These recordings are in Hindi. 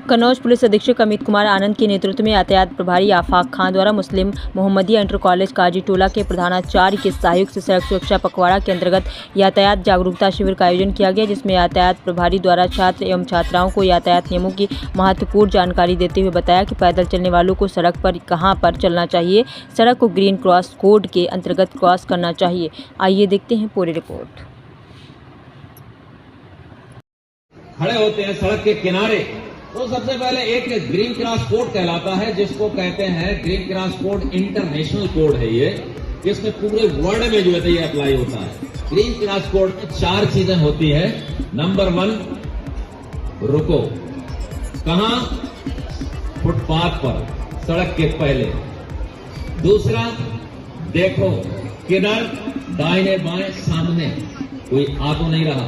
कन्नौज पुलिस अधीक्षक अमित कुमार आनंद के नेतृत्व में यातायात प्रभारी आफाक खान द्वारा मुस्लिम मोहम्मदिया इंटर कॉलेज काजी टोला के प्रधानाचार्य के सहयोग से सड़क सुरक्षा पखवाड़ा के अंतर्गत यातायात जागरूकता शिविर का आयोजन किया गया, जिसमें यातायात प्रभारी द्वारा छात्र एवं छात्राओं को यातायात नियमों की महत्वपूर्ण जानकारी देते हुए बताया कि पैदल चलने वालों को सड़क पर कहाँ पर चलना चाहिए, सड़क को ग्रीन क्रॉस कोड के अंतर्गत क्रॉस करना चाहिए। आइए देखते हैं पूरी रिपोर्ट। खड़े होते हैं सड़क के किनारे तो सबसे पहले एक ग्रीन क्रॉस कोड कहलाता है, जिसको कहते हैं green cross code international code है ये, जिसमें पूरे वर्ल्ड में जो है ये अप्लाई होता है। ग्रीन क्रॉस कोड में 4 चीजें होती है। नंबर 1, रुको। कहां? फुटपाथ पर, सड़क के पहले। दूसरा, देखो किधर, दाहिने बाएं सामने, कोई आ तो नहीं रहा,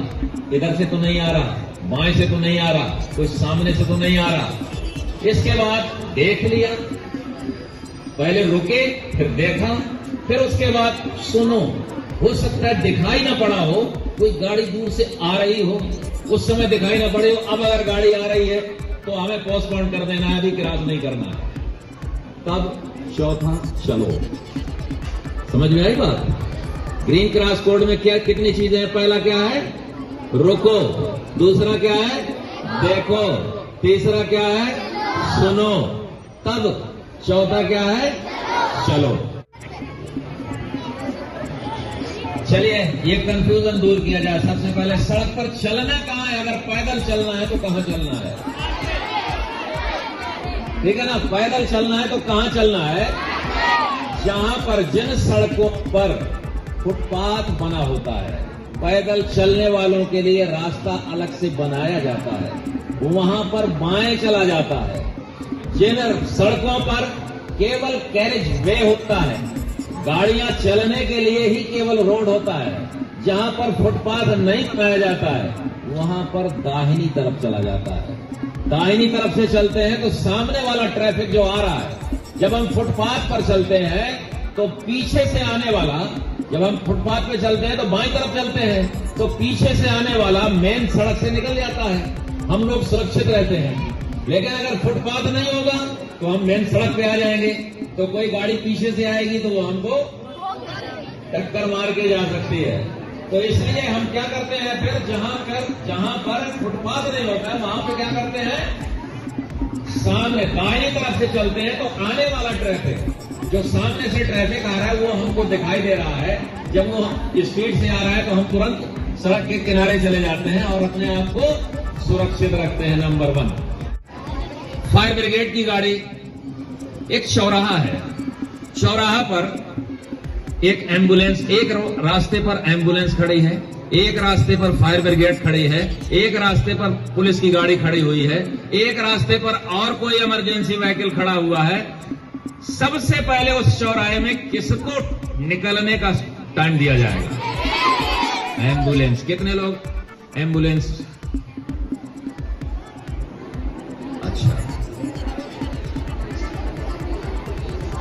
इधर से तो नहीं आ रहा, बाएं से तो नहीं आ रहा, कोई सामने से तो नहीं आ रहा। इसके बाद देख लिया, पहले रुके, फिर देखा, फिर उसके बाद सुनो। हो सकता है दिखाई ना पड़ा हो, कोई गाड़ी दूर से आ रही हो, उस समय दिखाई ना पड़े हो। अब अगर गाड़ी आ रही है तो हमें पोस्टपोन कर देना है, अभी क्रॉस नहीं करना है। तब चौथा, चलो। समझ में आई बात? ग्रीन क्रॉस कोड में क्या कितनी चीजें हैं? पहला क्या है? रुको। दूसरा क्या है? देखो। तीसरा क्या है? सुनो। तब चौथा क्या है? चलो। चलिए ये कंफ्यूजन दूर किया जाए। सबसे पहले सड़क पर चलना कहां है? अगर पैदल चलना है तो कहां चलना है? ठीक है ना? पैदल चलना है तो कहां चलना है? जहां पर जिन सड़कों पर फुटपाथ बना होता है, पैदल चलने वालों के लिए रास्ता अलग से बनाया जाता है, वहां पर बाएं चला जाता है। जिन सड़कों पर केवल कैरेज वे होता है, गाड़ियां चलने के लिए ही केवल रोड होता है, जहां पर फुटपाथ नहीं बनाया जाता है, वहां पर दाहिनी तरफ चला जाता है। दाहिनी तरफ से चलते हैं तो सामने वाला ट्रैफिक जो आ रहा है, जब हम फुटपाथ पर चलते हैं तो पीछे से आने वाला, जब हम फुटपाथ पे चलते हैं तो बाईं तरफ चलते हैं तो पीछे से आने वाला मेन सड़क से निकल जाता है, हम लोग सुरक्षित रहते हैं। लेकिन अगर फुटपाथ नहीं होगा तो हम मेन सड़क पे आ जाएंगे, तो कोई गाड़ी पीछे से आएगी तो वो हमको टक्कर मार के जा सकती है। तो इसलिए हम क्या करते हैं, फिर जहां पर फुटपाथ नहीं होता है वहां पे क्या करते हैं, सामने दाहिनी तरफ से चलते हैं तो आने वाला ट्रैफिक, जो सामने से ट्रैफिक आ रहा है वो हमको दिखाई दे रहा है। जब वो स्पीड से आ रहा है तो हम तुरंत सड़क के किनारे चले जाते हैं और अपने आप को सुरक्षित रखते हैं। नंबर 1, फायर ब्रिगेड की गाड़ी, एक चौराहा है, चौराहा पर एक एम्बुलेंस, एक रास्ते पर एम्बुलेंस खड़ी है, एक रास्ते पर फायर ब्रिगेड खड़ी है, एक रास्ते पर पुलिस की गाड़ी खड़ी हुई है, एक रास्ते पर और कोई इमरजेंसी व्हीकल खड़ा हुआ है। सबसे पहले उस चौराहे में किसको निकलने का टाइम दिया जाएगा? एम्बुलेंस। कितने लोग? एम्बुलेंस। अच्छा,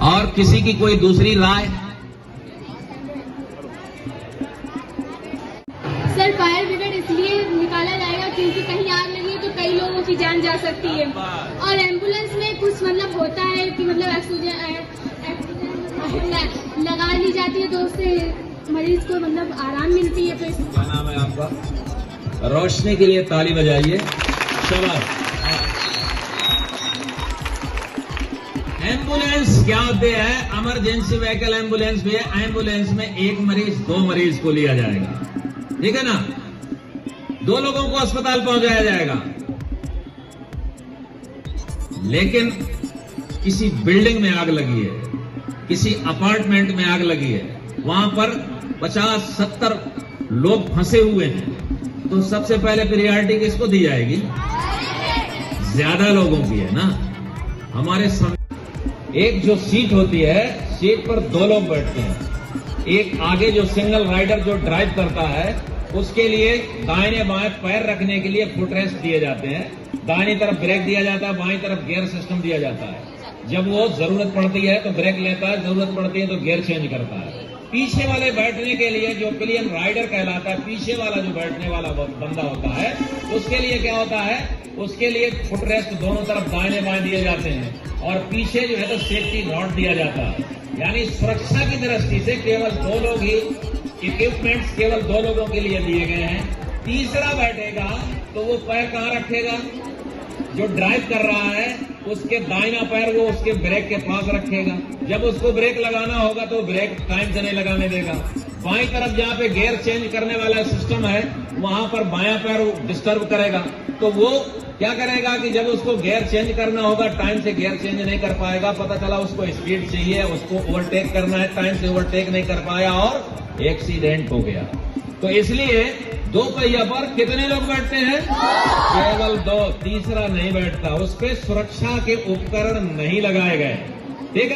और किसी की कोई दूसरी राय? सर, फायर ब्रिगेड इसलिए निकाला जाएगा क्योंकि कहीं आग लगी है तो कई लोगों की जान जा सकती है, और एम्बुलेंस में कुछ मतलब होता है कि मतलब लगा ली जाती है तो उससे मरीज को मतलब आराम मिलती है। फिर क्या नाम है आपका? रोशनी के लिए ताली बजाइए। शाबाश। एम्बुलेंस क्या होते हैं? इमरजेंसी व्हीकल एम्बुलेंस भी है। एम्बुलेंस में एक मरीज, 2 मरीज को लिया जाएगा, ठीक है ना? 2 लोगों को अस्पताल पहुंचाया जाएगा। लेकिन किसी बिल्डिंग में आग लगी है, किसी अपार्टमेंट में आग लगी है, वहां पर 50-70 लोग फंसे हुए हैं, तो सबसे पहले प्रायोरिटी किसको दी जाएगी? ज्यादा लोगों की है ना। हमारे एक जो सीट होती है, सीट पर 2 लोग बैठते हैं। एक आगे जो सिंगल राइडर जो ड्राइव करता है, उसके लिए दाहिने बाएं पैर रखने के लिए फुटरेस्ट दिए जाते हैं, दाहिनी तरफ ब्रेक दिया जाता है, बाईं तरफ गियर सिस्टम दिया जाता है। जब वो जरूरत पड़ती है तो ब्रेक लेता है, जरूरत पड़ती है तो गियर चेंज करता है। पीछे वाले बैठने के लिए जो पिलियन राइडर कहलाता है, पीछे वाला जो बैठने वाला बंदा होता है, उसके लिए क्या होता है, उसके लिए फुटरेस्ट दोनों तरफ दाहिने बाएं दिए जाते हैं और पीछे जो है तो सेफ्टी रॉड दिया जाता है। यानी सुरक्षा की दृष्टि से केवल 2 लोग ही, इक्विपमेंट्स केवल 2 लोगों के लिए दिए गए हैं। तीसरा बैठेगा तो वो पैर कहाँ रखेगा? जो ड्राइव कर रहा है उसके दाहिना पैर वो उसके ब्रेक के पास रखेगा। जब उसको ब्रेक लगाना होगा तो ब्रेक टाइम से नहीं लगाने देगा। बाईं तरफ जहां पे गियर चेंज करने वाला सिस्टम है वहां पर बायां पैर डिस्टर्ब करेगा, तो वो क्या करेगा कि जब उसको गियर चेंज करना होगा टाइम से गियर चेंज नहीं कर पाएगा। पता चला उसको स्पीड चाहिए, उसको ओवरटेक करना है, टाइम से ओवरटेक नहीं कर पाया और एक्सीडेंट हो गया। तो इसलिए 2 पहिया पर कितने लोग बैठते हैं? केवल 2, तीसरा नहीं बैठता। उस पे सुरक्षा के उपकरण नहीं लगाए गए। ठीक है।